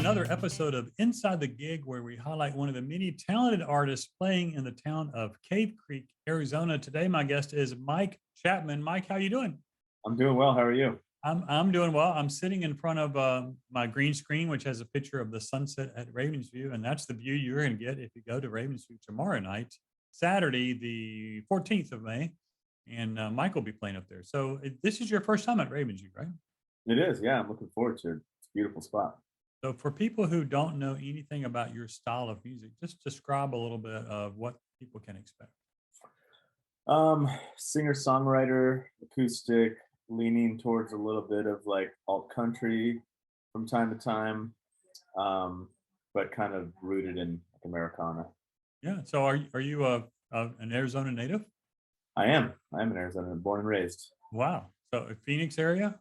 another episode of Inside the Gig, where we highlight one of the many talented artists playing in the town of Cave Creek, Arizona. Today, my guest is Mike Chapman. Mike, how you doing? I'm doing well. How are you? I'm doing well. I'm sitting in front of my green screen, which has a picture of the sunset at Ravensview, and that's the view you're going to get if you go to Ravensview tomorrow night, Saturday, the 14th of May, and Mike will be playing up there. So this is your first time at Ravensview, right? It is. Yeah, I'm looking forward to it. It's a beautiful spot. So for people who don't know anything about your style of music, just describe a little bit of what people can expect. Singer-songwriter, acoustic, leaning towards a little bit of like alt country from time to time, but kind of rooted in like Americana. Yeah. So are you an Arizona native? I am. I am in Arizona, born and raised. Wow. So Phoenix area?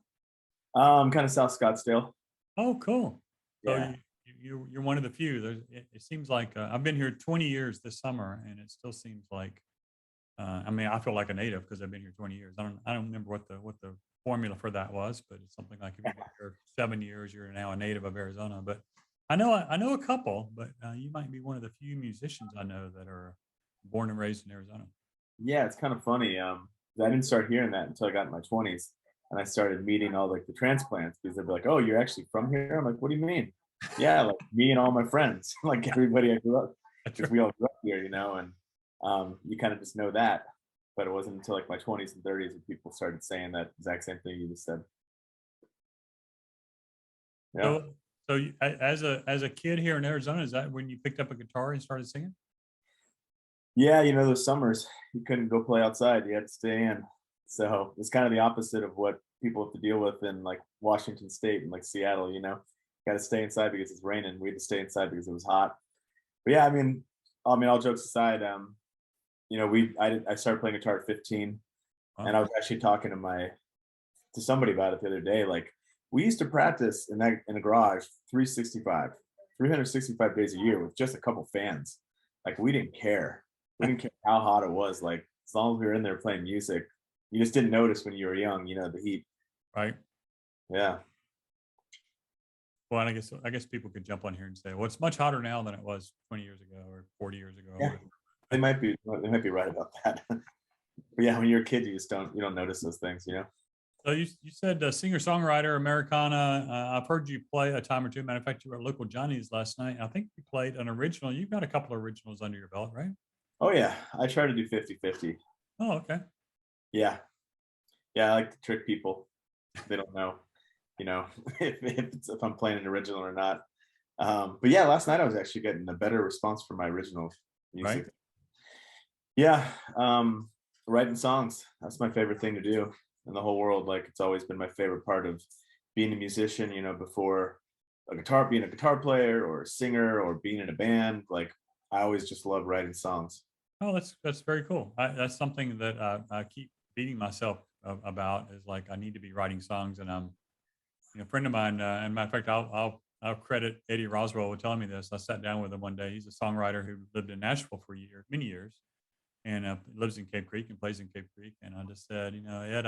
Kind of South Scottsdale. Oh, cool. So Yeah. you're one of the few. It seems like I've been here 20 years this summer, and it still seems like I mean, I feel like a native because I've been here 20 years. I don't remember what the formula for that was, but it's something like if you've been here 7 years, you're now a native of Arizona. But I know a couple, but you might be one of the few musicians I know that are born and raised in Arizona. Yeah, it's kind of funny. I didn't start hearing that until I got in my 20s, and I started meeting all like the transplants because they'd be like, "Oh, you're actually from here?" I'm like, "What do you mean?" Yeah, like me and all my friends, like everybody I grew up, That's because right. we all grew up here, and you kind of just know that. But it wasn't until like my 20s and 30s that people started saying that exact same thing you just said. Yeah. So as a kid here in Arizona, is that when you picked up a guitar and started singing? Yeah, those summers you couldn't go play outside, you had to stay in. So it's kind of the opposite of what people have to deal with in like Washington State and like Seattle, got to stay inside because it's raining. We had to stay inside because it was hot. But yeah, I mean, all jokes aside, I started playing guitar at 15, and Wow. I was actually talking to somebody about it the other day. Like we used to practice in a garage 365 days a year with just a couple fans. Like we didn't care. We didn't care how hot it was. Like as long as we were in there playing music, you just didn't notice when you were young. The heat. Right. Yeah. Well, and I guess people could jump on here and say, well, it's much hotter now than it was 20 years ago or 40 years ago. Yeah. They might be right about that. But yeah, when you're a kid, you don't notice those things. So you said singer songwriter Americana. I've heard you play a time or two. Matter of fact, you were at local Johnny's last night. I think you played an original. You've got a couple of originals under your belt, right? Oh yeah, I try to do 50-50. Oh, okay. Yeah. Yeah, I like to trick people. They don't know, you know, if I'm playing an original or not. But yeah, last night I was actually getting a better response from my original Right. music. Yeah, writing songs. That's my favorite thing to do in the whole world. Like it's always been my favorite part of being a musician, before being a guitar player or a singer or being in a band. Like I always just love writing songs. Oh, that's very cool. That's something that I keep beating myself about is like I need to be writing songs, and I'm a friend of mine. And matter of fact, I'll credit Eddie Roswell with telling me this. I sat down with him one day. He's a songwriter who lived in Nashville for years, many years, and lives in Cave Creek and plays in Cave Creek. And I just said, Ed,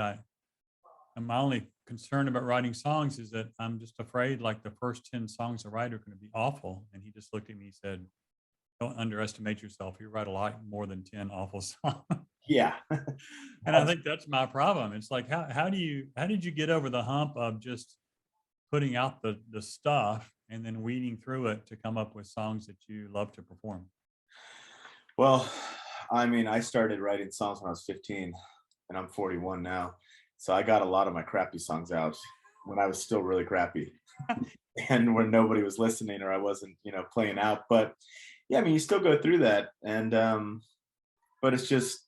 and my only concern about writing songs is that I'm just afraid like the first 10 songs I write are going to be awful. And he just looked at me and said, don't underestimate yourself. You write a lot more than 10 awful songs. Yeah. And I think that's my problem. It's like, how did you get over the hump of just putting out the stuff and then weeding through it to come up with songs that you love to perform? Well, I mean, I started writing songs when I was 15, and I'm 41 now. So I got a lot of my crappy songs out when I was still really crappy and when nobody was listening or I wasn't, playing out. But yeah, I mean, you still go through that. And, but it's just,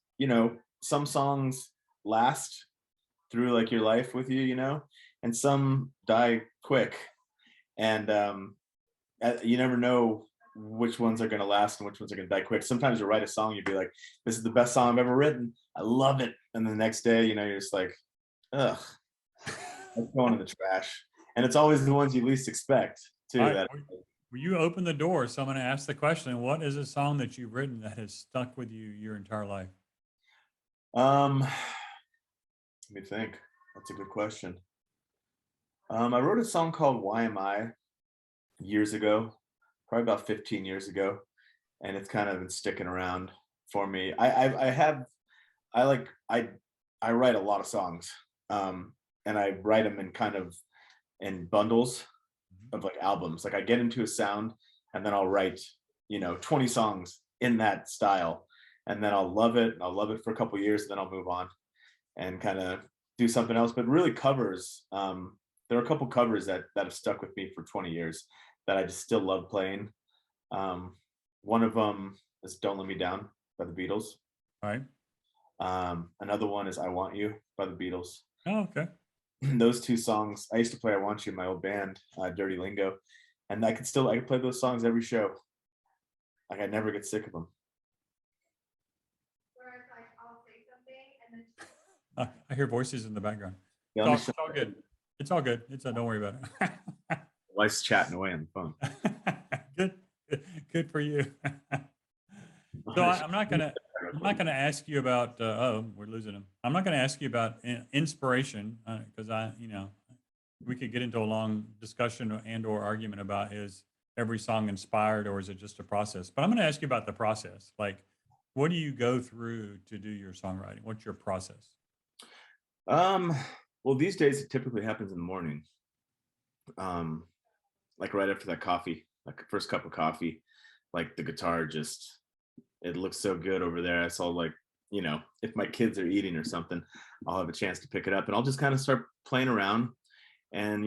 some songs last through like your life with you, and some die quick. And you never know which ones are going to last and which ones are going to die quick. Sometimes you write a song, you'd be like, this is the best song I've ever written. I love it. And the next day, you're just like, ugh, that's going in the trash. And it's always the ones you least expect All too. right. That Will you open the door? So I'm going to ask the question, what is a song that you've written that has stuck with you your entire life? let me think. That's a good question. I wrote a song called Why Am I? years ago, probably about 15 years ago, and it's kind of been sticking around for me. I have I like I write a lot of songs, and I write them in kind of in bundles Mhm. of like albums. Like I get into a sound, and then I'll write 20 songs in that style, and then I'll love it. And I'll love it for a couple years, and then I'll move on and kind of do something else. But really, covers. There are a couple covers that have stuck with me for 20 years that I just still love playing. Um, One of them is "Don't Let Me Down" by the Beatles. All right. Another one is "I Want You" by the Beatles. Oh, okay. Those two songs, I used to play "I Want You" in my old band, Dirty Lingo, and I could play those songs every show. Like I never get sick of them. I hear voices in the background. Yeah, It's let all, me it's show all good. It's all good. Don't worry about my wife's chatting away on the phone. it. Good, good for you. So I'm not gonna ask you about. Oh, we're losing him. I'm not gonna ask you about inspiration because we could get into a long discussion and/or argument about is every song inspired or is it just a process? But I'm gonna ask you about the process. Like, what do you go through to do your songwriting? What's your process? Um, well, these days it typically happens in the morning. Um, like right after that coffee, like first cup of coffee, like the guitar just it looks so good over there. I saw like, if my kids are eating or something, I'll have a chance to pick it up and I'll just kind of start playing around. And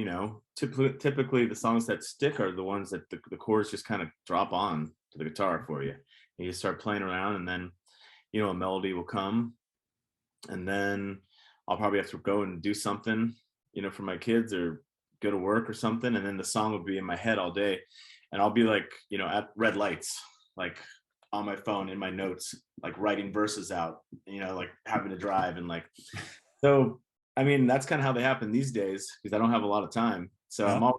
typically the songs that stick are the ones that the chords just kind of drop on to the guitar for you. And you start playing around, and then a melody will come, and then I'll probably have to go and do something, for my kids or go to work or something, and then the song will be in my head all day, and I'll be like, at red lights, like on my phone in my notes, like writing verses out, like having to drive and like so. I mean, that's kind of how they happen these days because I don't have a lot of time. So Yeah.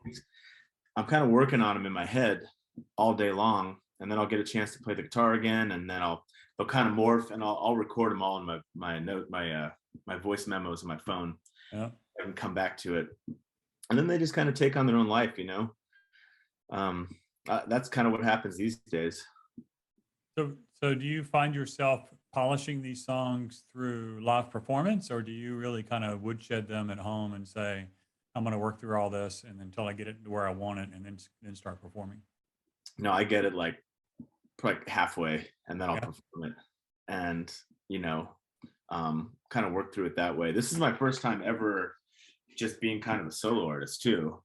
I'm kind of working on them in my head all day long, and then I'll get a chance to play the guitar again, and then they'll kind of morph, and I'll record them all in my voice memos on my phone. Yeah. I can come back to it, and then they just kind of take on their own life, um, that's kind of what happens these days. So do you find yourself polishing these songs through live performance, or do you really kind of woodshed them at home and say, "I'm going to work through all this, and until I get it to where I want it, and then start performing"? I get it like halfway, and then I'll Yeah. perform it, and kind of work through it that way. This is my first time ever just being kind of a solo artist too.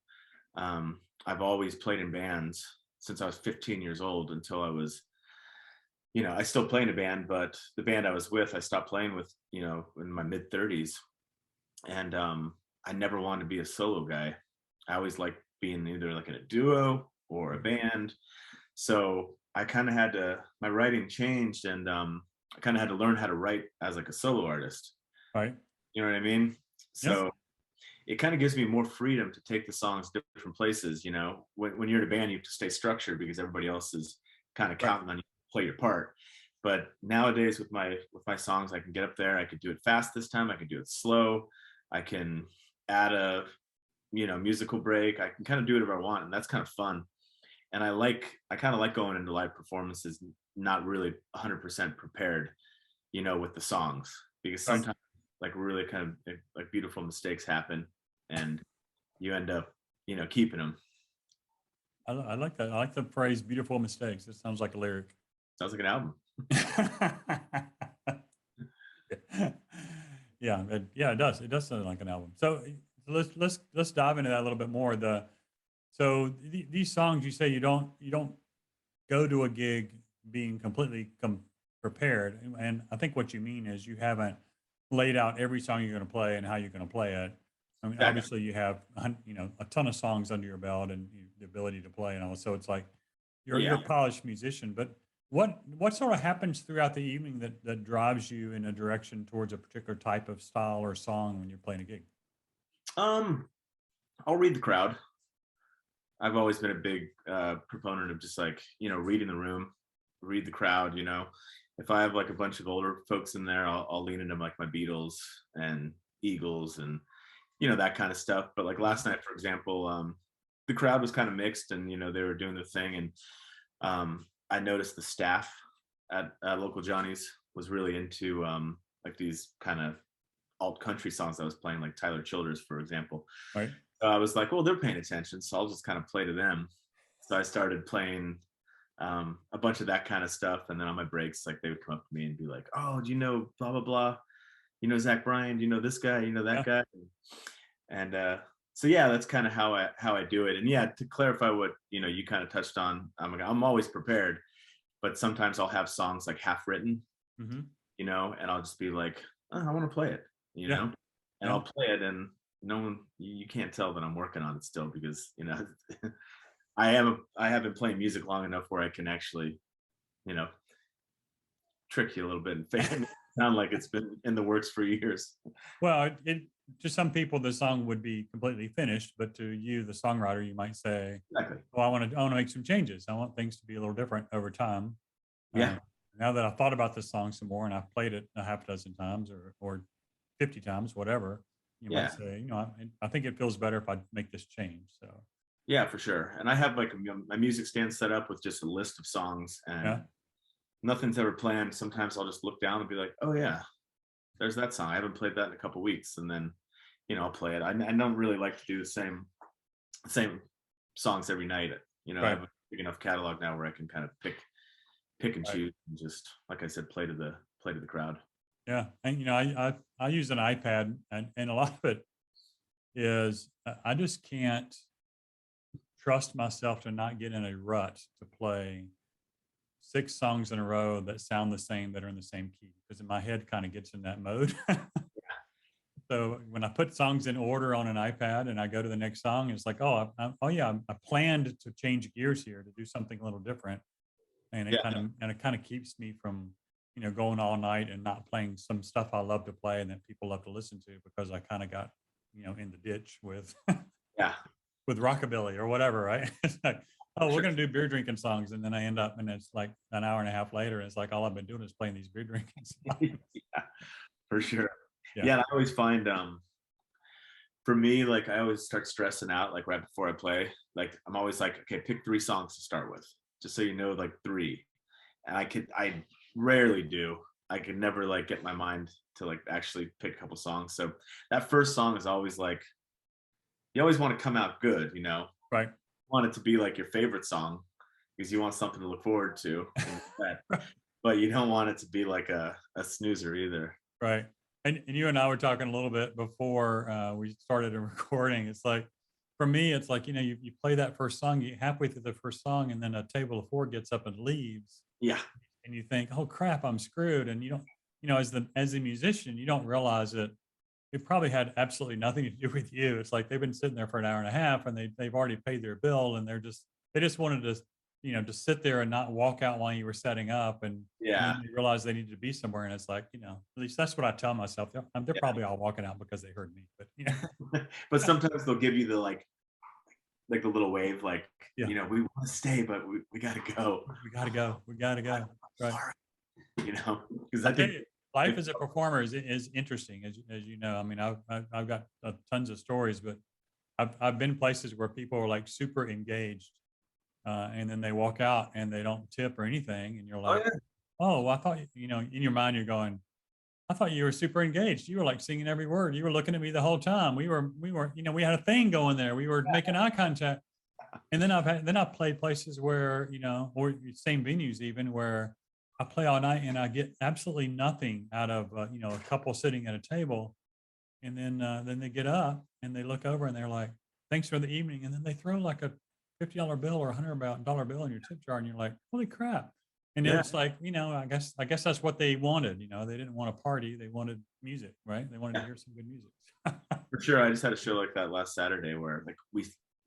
I've always played in bands since I was 15 years old until I was, I still play in a band, but the band I was with, I stopped playing with, in my mid 30s. And I never wanted to be a solo guy. I always liked being either like in a duo or a band. So I kind of my writing changed, and I kind of had to learn how to write as like a solo artist. Right. You know what I mean? Yeah. So it kind of gives me more freedom to take the songs different places. When you're in a band, you have to stay structured because everybody else is kind of Right. counting on you to play your part. But nowadays with my songs, I can get up there. I could do it fast this time. I can do it slow. I can add a musical break. I can kind of do whatever I want, and that's kind of fun. And I kind of like going into live performances not really 100% prepared, with the songs, because Right. sometimes like really kind of like beautiful mistakes happen, and you end up keeping them. I like that. I like the phrase "beautiful mistakes." It sounds like a lyric. Sounds like an album. Yeah, it does. It does sound like an album. So let's dive into that a little bit more. These songs, you say you don't go to a gig being completely prepared, and I think what you mean is you haven't laid out every song you're going to play and how you're going to play it. I mean, Exactly. obviously you have a ton of songs under your belt and the ability to play and all. So it's like you're Yeah. a polished musician, but what sort of happens throughout the evening that drives you in a direction towards a particular type of style or song when you're playing a gig? um I'll read the crowd. I've always been a big proponent of just like reading the room, read the crowd. If I have like a bunch of older folks in there, I'll lean into like my Beatles and Eagles and that kind of stuff. But like last night, for example, the crowd was kind of mixed, and they were doing their thing, and I noticed the staff at local Johnny's was really into like these kind of alt country songs I was playing, like Tyler Childers, for example. Right. So I was like, well, they're paying attention, so I'll just kind of play to them. So I started playing a bunch of that kind of stuff, and then on my breaks, like they would come up to me and be like, "Oh, do you know blah blah blah? You know Zach Bryan? Do you know this guy? You know that guy?" And so yeah, that's kind of how I do it. And yeah, to clarify what you kind of touched on, I'm always prepared, but sometimes I'll have songs like half written, Mm-hmm. and I'll just be like, oh, I want to play it, Yeah. and I'll play it, and no one, you can't tell that I'm working on it still, because I have been playing music long enough where I can actually, you know, trick you a little bit and make it sound like it's been in the works for years. Well, to some people the song would be completely finished, but to you, the songwriter, you might say, Exactly. "Well, I want to make some changes. I want things to be a little different over time." Yeah. Now that I've thought about this song some more and I've played it a half dozen times or 50 times, whatever, you Yeah. might say, I think it feels better if I make this change. So Yeah, for sure. And I have like my music stand set up with just a list of songs, and yeah, nothing's ever planned. Sometimes I'll just look down and be like, oh yeah, there's that song. I haven't played that in a couple weeks, and then I'll play it. I don't really like to do the same songs every night. I right, have a big enough catalog now where I can kind of pick and right. choose, and just, like I said, play to the crowd. Yeah. And I use an iPad, and a lot of it is I just can't trust myself to not get in a rut to play 6 songs in a row that sound the same, that are in the same key, because my head kind of gets in that mode. So when I put songs in order on an iPad and I go to the next song, it's like, oh, oh yeah, I planned to change gears here to do something a little different, and Yeah, it kind of keeps me from going all night and not playing some stuff I love to play and that people love to listen to, because I kind of got in the ditch with yeah, with rockabilly or whatever, right? It's like, oh, we're sure. gonna do beer drinking songs, and then I end up, and it's like an hour and a half later, and it's like all I've been doing is playing these beer drinking songs. Yeah, for sure. Yeah, Yeah, and I always find for me, like I always start stressing out like right before I play. Like I'm always like, okay, pick 3 songs to start with, just so like 3. And I rarely do. I could never like get my mind to like actually pick a couple songs. So that first song is always like, you always want to come out good, right. want it to be like your favorite song, because you want something to look forward to. But you don't want it to be like a snoozer either. Right. And you and I were talking a little bit before we started a recording. It's like, for me, it's like, you play that first song, you halfway through the first song, and then a table of 4 gets up and leaves, Yeah. and you think, oh crap, I'm screwed. And you don't, as a musician, you don't realize that it probably had absolutely nothing to do with you. It's like they've been sitting there for an hour and a half, and they've already paid their bill, and they just wanted to just sit there and not walk out while you were setting up, and Yeah. then they realize they need to be somewhere, and it's like, at least that's what I tell myself. They're Yeah. probably all walking out because they heard me, but But sometimes they'll give you the like the little wave, like, yeah, we want to stay, but we gotta go. we gotta go. Right. Sorry. Because I I tell think you, life as a performer is interesting, as you know. I mean, I've got tons of stories, but I've been places where people are like super engaged, and then they walk out and they don't tip or anything, and you're oh like, yeah, oh, well, I thought in your mind you're going, I thought you were super engaged. You were like singing every word. You were looking at me the whole time. We were, we had a thing going there. We were making eye contact. And then I've played places where, or same venues even, where I play all night and I get absolutely nothing out of, a couple sitting at a table. And then they get up and they look over and they're like, thanks for the evening. And then they throw like a $50 bill or $100 bill in your tip jar. And you're like, holy crap. And yeah, it's like, I guess that's what they wanted. They didn't want a party. They wanted music, right? They wanted to yeah, hear some good music. for sure. I just had a show like that last Saturday where like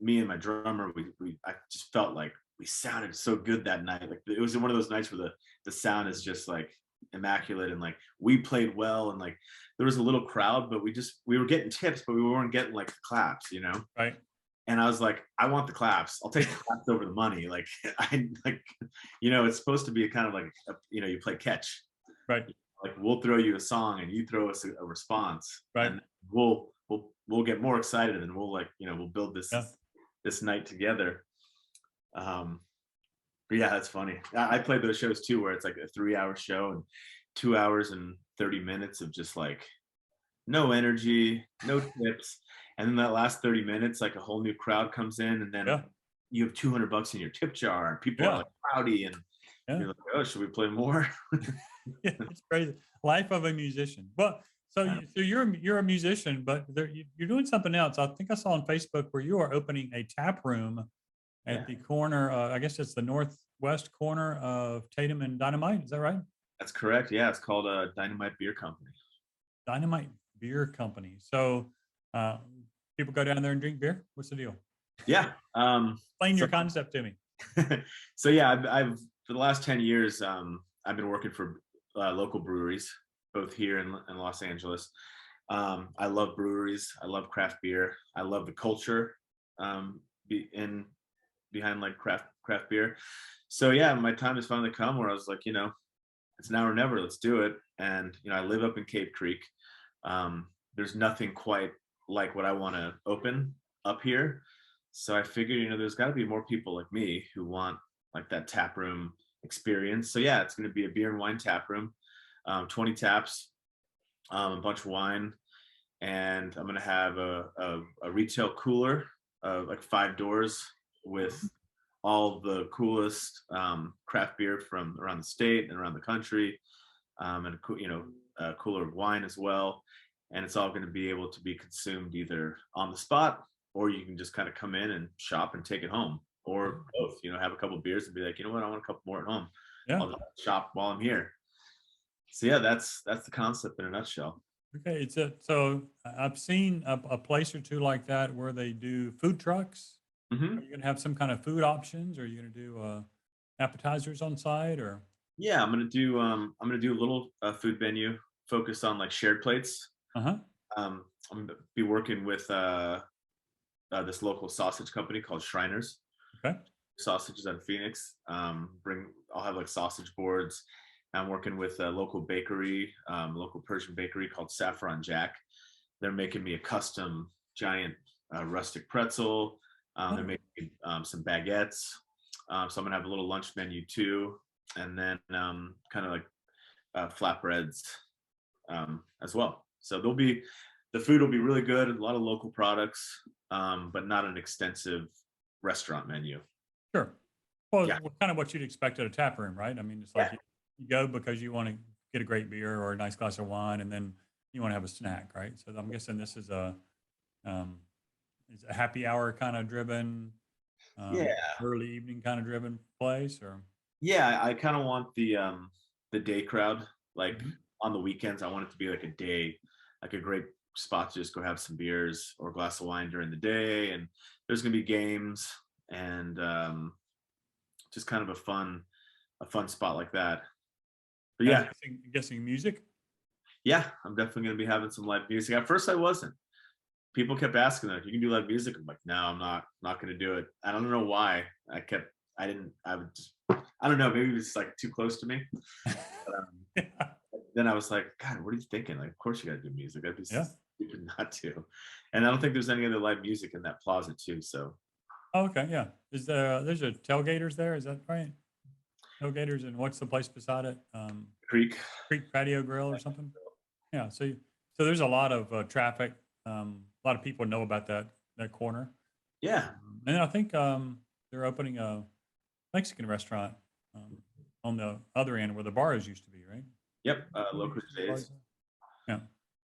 me and my drummer, I just felt like we sounded so good that night. Like it was one of those nights where the sound is just like immaculate, and like we played well, and like there was a little crowd, but we were getting tips, but we weren't getting like the claps. Right. And I was like, I want the claps. I'll take the claps over the money. Like I like, it's supposed to be a kind of like you play catch. Right. Like we'll throw you a song and you throw us a response, Right. and we'll get more excited, and we'll like we'll build this Yeah. this night together. Um, but yeah, that's funny. I played those shows too, where it's like a 3 hour show and 2 hours and 30 minutes of just like no energy, no tips. And then that last 30 minutes, like a whole new crowd comes in, and then Yeah. you have $200 in your tip jar, and people are Yeah. like rowdy, and Yeah. you're like, oh, should we play more? Yeah, it's crazy. Life of a musician. Well, so Yeah. you're a musician, but you're doing something else. I think I saw on Facebook where you are opening a tap room Yeah, at the corner. I guess it's the northwest corner of Tatum and Dynamite. Is that right? that's correct. Yeah, it's called a Dynamite Beer Company. Dynamite Beer Company. So uh, people go down there and drink beer. What's the deal? Yeah. Explain So your concept to me. so yeah, I've for the last 10 years, I've been working for local breweries, both here in Los Angeles. I love breweries. I love craft beer. I love the culture in behind like craft beer. So yeah, my time has finally come where I was like, it's now or never. Let's do it. And I live up in Cave Creek. There's nothing quite like what I want to open up here. So I figured, there's got to be more people like me who want like that tap room experience. So yeah, it's going to be a beer and wine tap room, 20 taps, a bunch of wine, and I'm going to have a retail cooler, like 5 doors with all the coolest craft beer from around the state and around the country, and a cooler of wine as well. And it's all going to be able to be consumed either on the spot, or you can just kind of come in and shop and take it home, or both. Have a couple of beers and be like, you know what, I want a couple more at home. Yeah. I'll just shop while I'm here. So yeah, that's the concept in a nutshell. Okay. So I've seen a place or two like that where they do food trucks. Hmm. Are you going to have some kind of food options? Or are you going to do appetizers on site? Or Yeah, I'm gonna do a little food menu focused on like shared plates. uh-huh. I'm gonna be working with this local sausage company called Shriners Okay. Sausages out of Phoenix. I'll have like sausage boards. I'm working with a local bakery, local Persian bakery called Saffron Jack. They're making me a custom giant rustic pretzel. They're Oh, making me, some baguettes. So I'm gonna have a little lunch menu too, and then kind of like flatbreads as well. So the food will be really good, a lot of local products, but not an extensive restaurant menu. sure. Well, Yeah, kind of what you'd expect at a tap room, right? I mean, it's like yeah, you go because you want to get a great beer or a nice glass of wine, and then you want to have a snack, right? So I'm guessing this um, is a happy hour kind of driven, yeah, early evening kind of driven place, or yeah. I kind of want the day crowd. Like Mhm. on the weekends, I want it to be like a day, like a great spot to just go have some beers or a glass of wine during the day. And there's gonna be games and just kind of a fun spot like that. But I'm yeah, guessing music. yeah, I'm definitely gonna be having some live music. At first, I wasn't. People kept asking that, you can do live music. I'm like, no, I'm not going to do it. I don't know why. I would just, I don't know, maybe it was like too close to me. But, Yeah. then I was like, God, what are you thinking? Like, of course you got to do music. I'd be Yeah. stupid not to. And I don't think there's any other live music in that plaza too. So Oh, okay. Yeah. There's a tailgaters there? Is that right? Tailgaters, and what's the place beside it? Creek. Creek Patio Grill or something? Yeah. So there's a lot of traffic. A lot of people know about that corner. Yeah. And I think they're opening a Mexican restaurant um, on the other end where the bars used to be, right? Yep. Where Local used to be the days. bars there?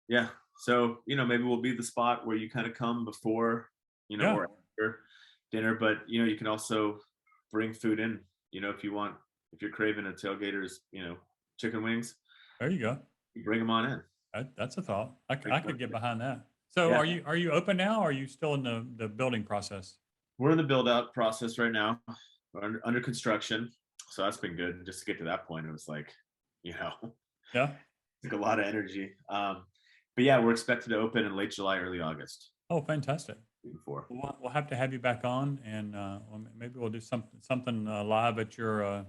Yeah. So, maybe we'll be the spot where you kind of come before, Yeah. or after dinner, but you can also bring food in, if you're craving a tailgater's, chicken wings, There you go. you bring them on in. That's a thought. Bring I 'em could get on in. behind that. So Yeah. are you open now? Or are you still in the building process? We're in the build out process right now. We're under construction. So that's been good. Just to get to that point, it was like, you know, Yeah. took a lot of energy. But yeah, we're expected to open in late July, early August. Oh, fantastic. Before. We'll have to have you back on, and maybe we'll do something live at your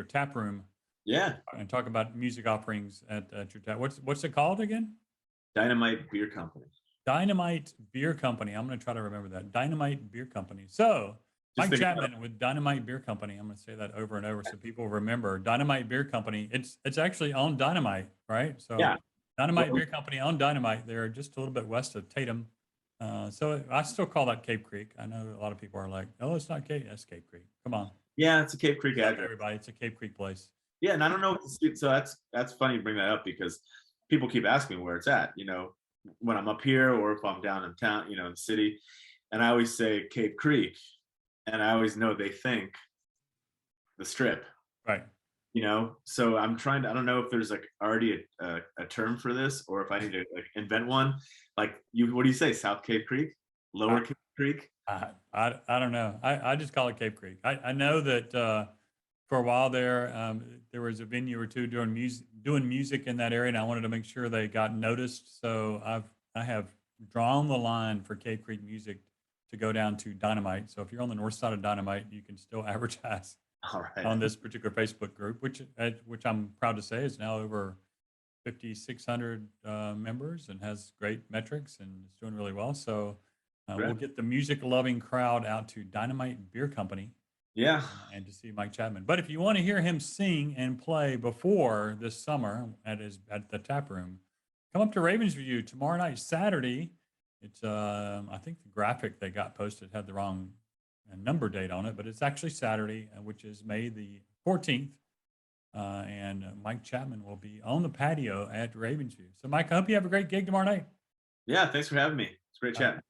tap room Yeah. and talk about music offerings at your tap. What's it called again? Dynamite Beer Company. Dynamite Beer Company. I'm going to try to remember that. Dynamite Beer Company. So Just Mike think about it. Chapman with Dynamite Beer Company. I'm going to say that over and over so people remember Dynamite Beer Company. It's actually on Dynamite, right? So Yeah. Dynamite Well, Beer Company on Dynamite. They're just a little bit west of Tatum. So I still call that Cape Creek. I know a lot of people are like, "Oh, it's not Cape. That's Cape Creek. Come on, yeah, it's a Cape Creek wake up, address. everybody. It's a Cape Creek place." Yeah, and I don't know what the street. So that's funny you bring that up because people keep asking me where it's at. When I'm up here or if I'm down in town, in the city, and I always say Cape Creek, and I always know they think the Strip. Right. So I'm trying to. I don't know if there's like already a term for this or if I need to like invent one. Like what do you say? South Cape Creek, Lower I, Cape Creek. I don't know. I just call it Cape Creek. I know that for a while there, there was a venue or two doing music in that area, and I wanted to make sure they got noticed. So I have drawn the line for Cape Creek music to go down to Dynamite. So if you're on the north side of Dynamite, you can still advertise All right. on this particular Facebook group, which I'm proud to say is now over 5,600 members and has great metrics and is doing really well. So we'll get the music loving crowd out to Dynamite Beer Company Yeah. and to see Mike Chapman. But if you want to hear him sing and play before this summer at the taproom, come up to Ravensview tomorrow night, Saturday. It's I think the graphic they got posted had the wrong number date on it, but it's actually Saturday, which is May the 14th. And Mike Chapman will be on the patio at Ravensview. So, Mike, I hope you have a great gig tomorrow night. Yeah. Thanks for having me. It's a great chat.